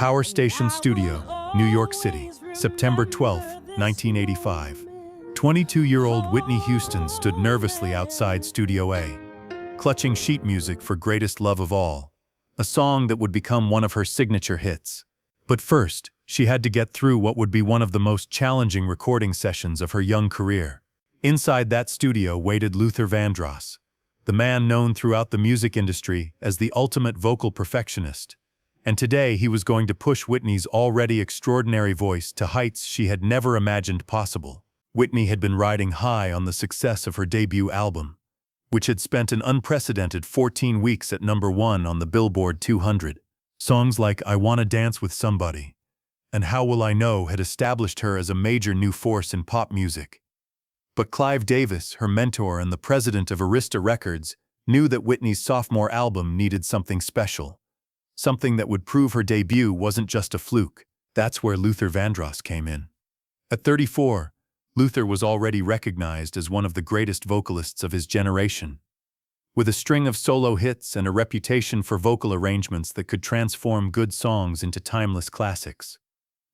Power Station Studio, New York City, September 12, 1985. 22-year-old Whitney Houston stood nervously outside Studio A, clutching sheet music for Greatest Love of All, a song that would become one of her signature hits. But first, she had to get through what would be one of the most challenging recording sessions of her young career. Inside that studio waited Luther Vandross, the man known throughout the music industry as the ultimate vocal perfectionist. And today he was going to push Whitney's already extraordinary voice to heights she had never imagined possible. Whitney had been riding high on the success of her debut album, which had spent an unprecedented 14 weeks at #1 on the Billboard 200. Songs like I Wanna Dance with Somebody and How Will I Know had established her as a major new force in pop music. But Clive Davis, her mentor and the president of Arista Records, knew that Whitney's sophomore album needed something special. Something that would prove her debut wasn't just a fluke. That's where Luther Vandross came in. At 34, Luther was already recognized as one of the greatest vocalists of his generation. With a string of solo hits and a reputation for vocal arrangements that could transform good songs into timeless classics.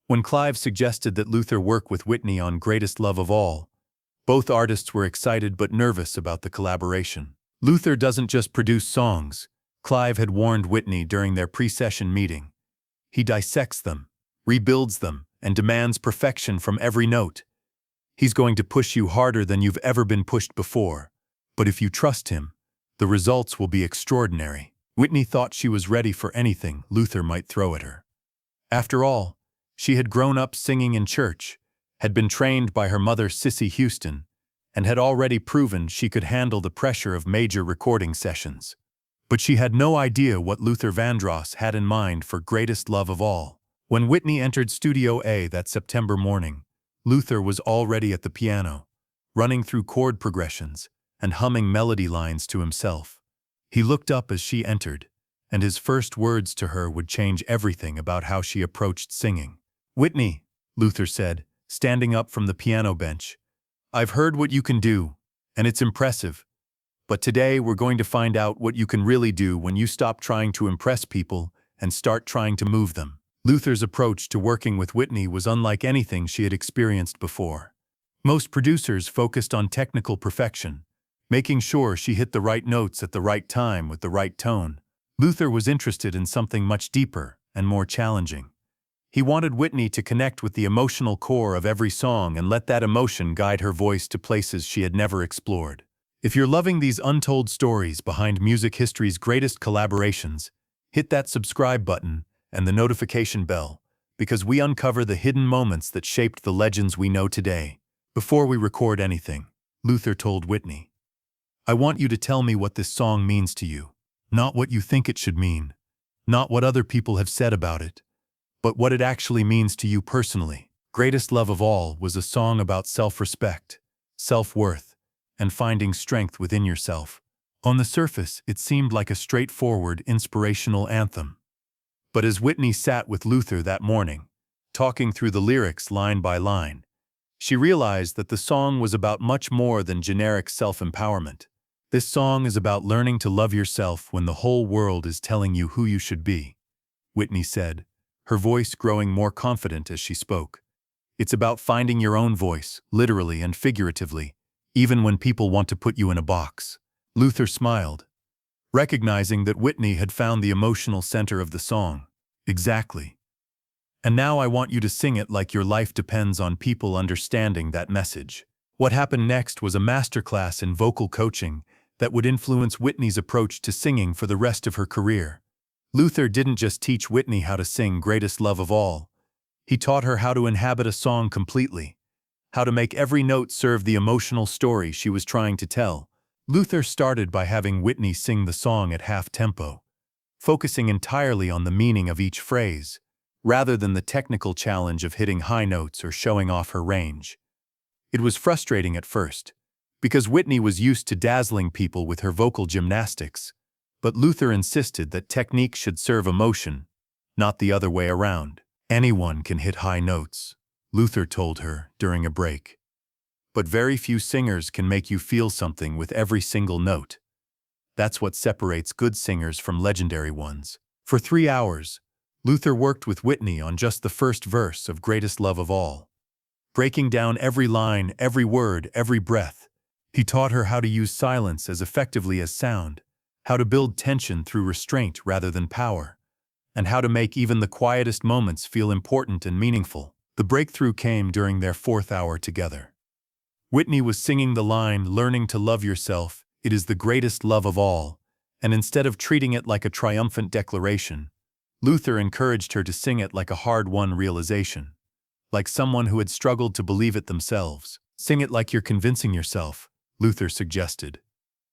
When Clive suggested that Luther work with Whitney on Greatest Love of All, both artists were excited but nervous about the collaboration. Luther doesn't just produce songs, Clive had warned Whitney during their pre-session meeting. He dissects them, rebuilds them, and demands perfection from every note. He's going to push you harder than you've ever been pushed before, but if you trust him, the results will be extraordinary. Whitney thought she was ready for anything Luther might throw at her. After all, she had grown up singing in church, had been trained by her mother Whitney Houston, and had already proven she could handle the pressure of major recording sessions. But she had no idea what Luther Vandross had in mind for Greatest Love of All. When Whitney entered Studio A that September morning, Luther was already at the piano, running through chord progressions and humming melody lines to himself. He looked up as she entered, and his first words to her would change everything about how she approached singing. "Whitney," Luther said, standing up from the piano bench, "I've heard what you can do, and it's impressive. But today we're going to find out what you can really do when you stop trying to impress people and start trying to move them." Luther's approach to working with Whitney was unlike anything she had experienced before. Most producers focused on technical perfection, making sure she hit the right notes at the right time with the right tone. Luther was interested in something much deeper and more challenging. He wanted Whitney to connect with the emotional core of every song and let that emotion guide her voice to places she had never explored. If you're loving these untold stories behind music history's greatest collaborations, hit that subscribe button and the notification bell, because we uncover the hidden moments that shaped the legends we know today. Before we record anything, Luther told Whitney, "I want you to tell me what this song means to you. Not what you think it should mean, not what other people have said about it, but what it actually means to you personally." Greatest Love of All was a song about self-respect, self-worth, and finding strength within yourself. On the surface, it seemed like a straightforward, inspirational anthem. But as Whitney sat with Luther that morning, talking through the lyrics line by line, she realized that the song was about much more than generic self-empowerment. This song is about learning to love yourself when the whole world is telling you who you should be, Whitney said, her voice growing more confident as she spoke. It's about finding your own voice, literally and figuratively, even when people want to put you in a box. Luther smiled, recognizing that Whitney had found the emotional center of the song. Exactly. And now I want you to sing it like your life depends on people understanding that message. What happened next was a masterclass in vocal coaching that would influence Whitney's approach to singing for the rest of her career. Luther didn't just teach Whitney how to sing Greatest Love of All. He taught her how to inhabit a song completely, how to make every note serve the emotional story she was trying to tell. Luther started by having Whitney sing the song at half-tempo, focusing entirely on the meaning of each phrase, rather than the technical challenge of hitting high notes or showing off her range. It was frustrating at first, because Whitney was used to dazzling people with her vocal gymnastics, but Luther insisted that technique should serve emotion, not the other way around. "Anyone can hit high notes," Luther told her during a break. "But very few singers can make you feel something with every single note. That's what separates good singers from legendary ones." For 3 hours, Luther worked with Whitney on just the first verse of Greatest Love of All. Breaking down every line, every word, every breath, he taught her how to use silence as effectively as sound, how to build tension through restraint rather than power, and how to make even the quietest moments feel important and meaningful. The breakthrough came during their 4th hour together. Whitney was singing the line, "Learning to love yourself, it is the greatest love of all," and instead of treating it like a triumphant declaration, Luther encouraged her to sing it like a hard-won realization, like someone who had struggled to believe it themselves. "Sing it like you're convincing yourself," Luther suggested.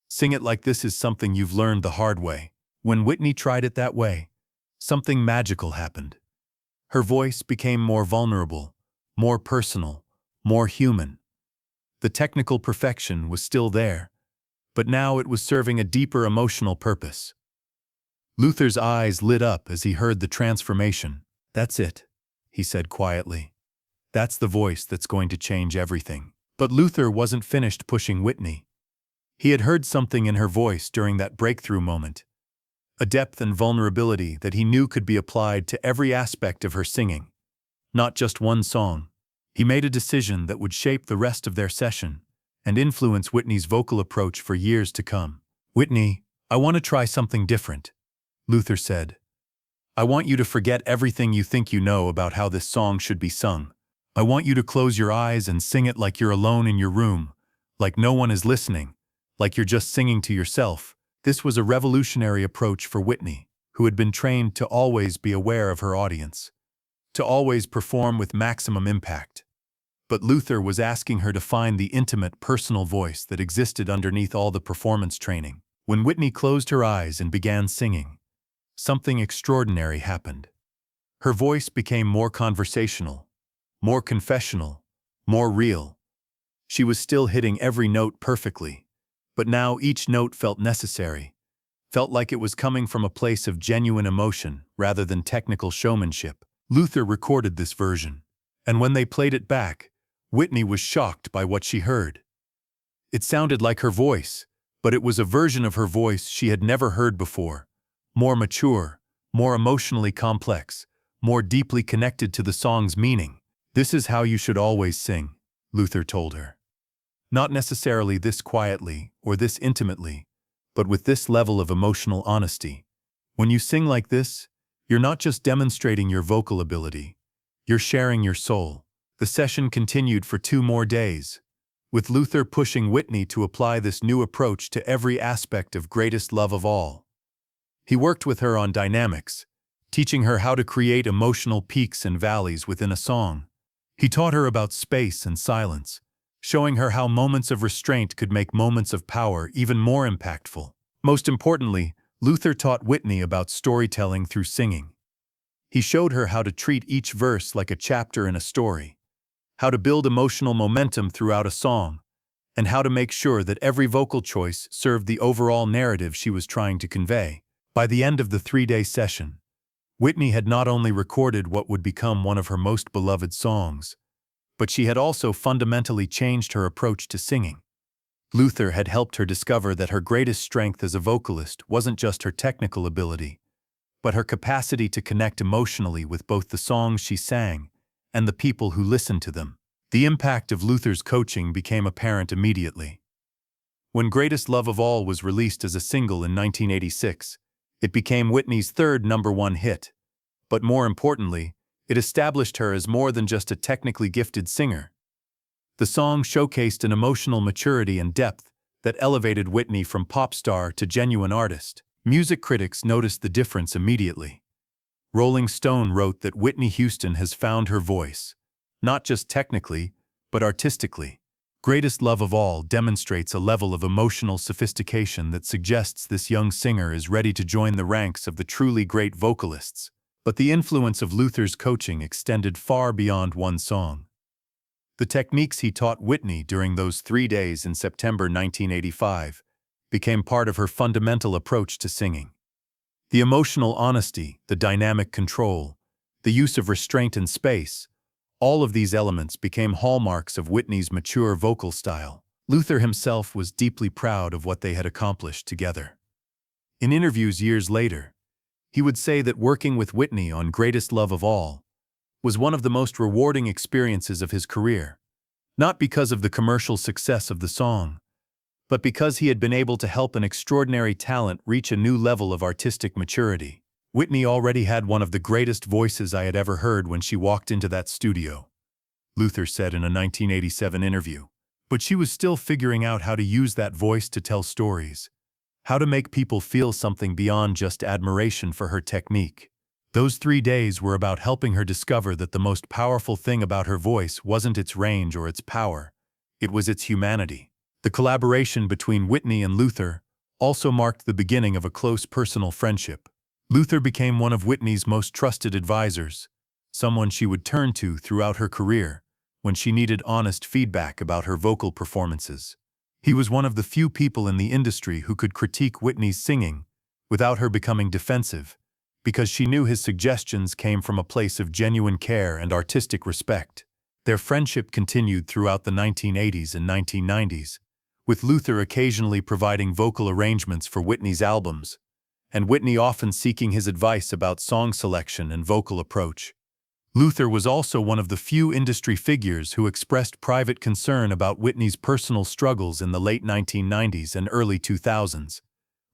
"Sing it like this is something you've learned the hard way." When Whitney tried it that way, something magical happened. Her voice became more vulnerable, more personal, more human. The technical perfection was still there, but now it was serving a deeper emotional purpose. Luther's eyes lit up as he heard the transformation. "That's it," he said quietly. "That's the voice that's going to change everything." But Luther wasn't finished pushing Whitney. He had heard something in her voice during that breakthrough moment, a depth and vulnerability that he knew could be applied to every aspect of her singing, not just one song. He made a decision that would shape the rest of their session and influence Whitney's vocal approach for years to come. "Whitney, I want to try something different," Luther said. "I want you to forget everything you think you know about how this song should be sung. I want you to close your eyes and sing it like you're alone in your room, like no one is listening, like you're just singing to yourself." This was a revolutionary approach for Whitney, who had been trained to always be aware of her audience, to always perform with maximum impact. But Luther was asking her to find the intimate, personal voice that existed underneath all the performance training. When Whitney closed her eyes and began singing, something extraordinary happened. Her voice became more conversational, more confessional, more real. She was still hitting every note perfectly, but now each note felt necessary, felt like it was coming from a place of genuine emotion rather than technical showmanship. Luther recorded this version, and when they played it back, Whitney was shocked by what she heard. It sounded like her voice, but it was a version of her voice she had never heard before, more mature, more emotionally complex, more deeply connected to the song's meaning. "This is how you should always sing," Luther told her. "Not necessarily this quietly or this intimately, but with this level of emotional honesty. When you sing like this, you're not just demonstrating your vocal ability, you're sharing your soul." The session continued for 2 more days, with Luther pushing Whitney to apply this new approach to every aspect of Greatest Love of All. He worked with her on dynamics, teaching her how to create emotional peaks and valleys within a song. He taught her about space and silence, showing her how moments of restraint could make moments of power even more impactful. Most importantly, Luther taught Whitney about storytelling through singing. He showed her how to treat each verse like a chapter in a story, how to build emotional momentum throughout a song, and how to make sure that every vocal choice served the overall narrative she was trying to convey. By the end of the 3-day session, Whitney had not only recorded what would become one of her most beloved songs, but she had also fundamentally changed her approach to singing. Luther had helped her discover that her greatest strength as a vocalist wasn't just her technical ability, but her capacity to connect emotionally with both the songs she sang and the people who listened to them. The impact of Luther's coaching became apparent immediately. When Greatest Love of All was released as a single in 1986, it became Whitney's 3rd #1 hit. But more importantly, it established her as more than just a technically gifted singer. The song showcased an emotional maturity and depth that elevated Whitney from pop star to genuine artist. Music critics noticed the difference immediately. Rolling Stone wrote that Whitney Houston has found her voice, not just technically, but artistically. Greatest Love of All demonstrates a level of emotional sophistication that suggests this young singer is ready to join the ranks of the truly great vocalists. But the influence of Luther's coaching extended far beyond one song. The techniques he taught Whitney during those 3 days in September 1985 became part of her fundamental approach to singing. The emotional honesty, the dynamic control, the use of restraint and space, all of these elements became hallmarks of Whitney's mature vocal style. Luther himself was deeply proud of what they had accomplished together. In interviews years later, He would say that working with Whitney on Greatest Love of All was one of the most rewarding experiences of his career, not because of the commercial success of the song, but because he had been able to help an extraordinary talent reach a new level of artistic maturity. Whitney already had one of the greatest voices I had ever heard when she walked into that studio, Luther said in a 1987 interview. But she was still figuring out how to use that voice to tell stories, how to make people feel something beyond just admiration for her technique. Those 3 days were about helping her discover that the most powerful thing about her voice wasn't its range or its power, it was its humanity. The collaboration between Whitney and Luther also marked the beginning of a close personal friendship. Luther became one of Whitney's most trusted advisors, someone she would turn to throughout her career when she needed honest feedback about her vocal performances. He was one of the few people in the industry who could critique Whitney's singing without her becoming defensive, because she knew his suggestions came from a place of genuine care and artistic respect. Their friendship continued throughout the 1980s and 1990s, with Luther occasionally providing vocal arrangements for Whitney's albums, and Whitney often seeking his advice about song selection and vocal approach. Luther was also one of the few industry figures who expressed private concern about Whitney's personal struggles in the late 1990s and early 2000s,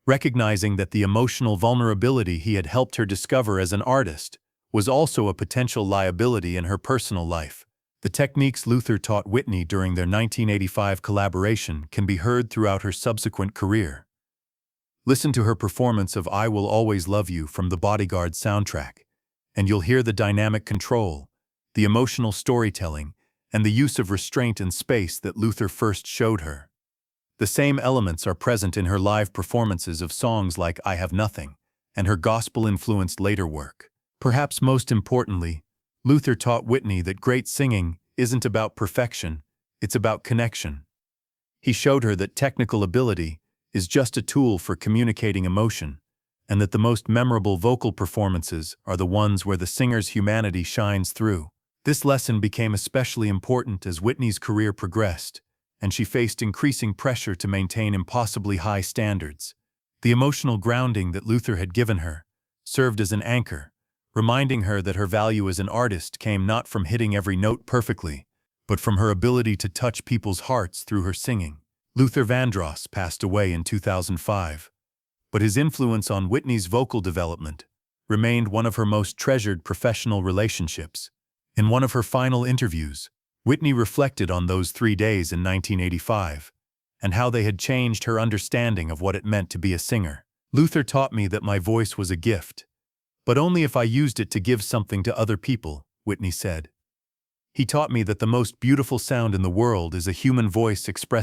recognizing that the emotional vulnerability he had helped her discover as an artist was also a potential liability in her personal life. The techniques Luther taught Whitney during their 1985 collaboration can be heard throughout her subsequent career. Listen to her performance of I Will Always Love You from the Bodyguard soundtrack, and you'll hear the dynamic control, the emotional storytelling, and the use of restraint and space that Luther first showed her. The same elements are present in her live performances of songs like I Have Nothing and her gospel-influenced later work. Perhaps most importantly, Luther taught Whitney that great singing isn't about perfection, it's about connection. He showed her that technical ability is just a tool for communicating emotion, and that the most memorable vocal performances are the ones where the singer's humanity shines through. This lesson became especially important as Whitney's career progressed, and she faced increasing pressure to maintain impossibly high standards. The emotional grounding that Luther had given her served as an anchor, reminding her that her value as an artist came not from hitting every note perfectly, but from her ability to touch people's hearts through her singing. Luther Vandross passed away in 2005, but his influence on Whitney's vocal development remained one of her most treasured professional relationships. In one of her final interviews, Whitney reflected on those 3 days in 1985 and how they had changed her understanding of what it meant to be a singer. Luther taught me that my voice was a gift, but only if I used it to give something to other people, Whitney said. He taught me that the most beautiful sound in the world is a human voice expressing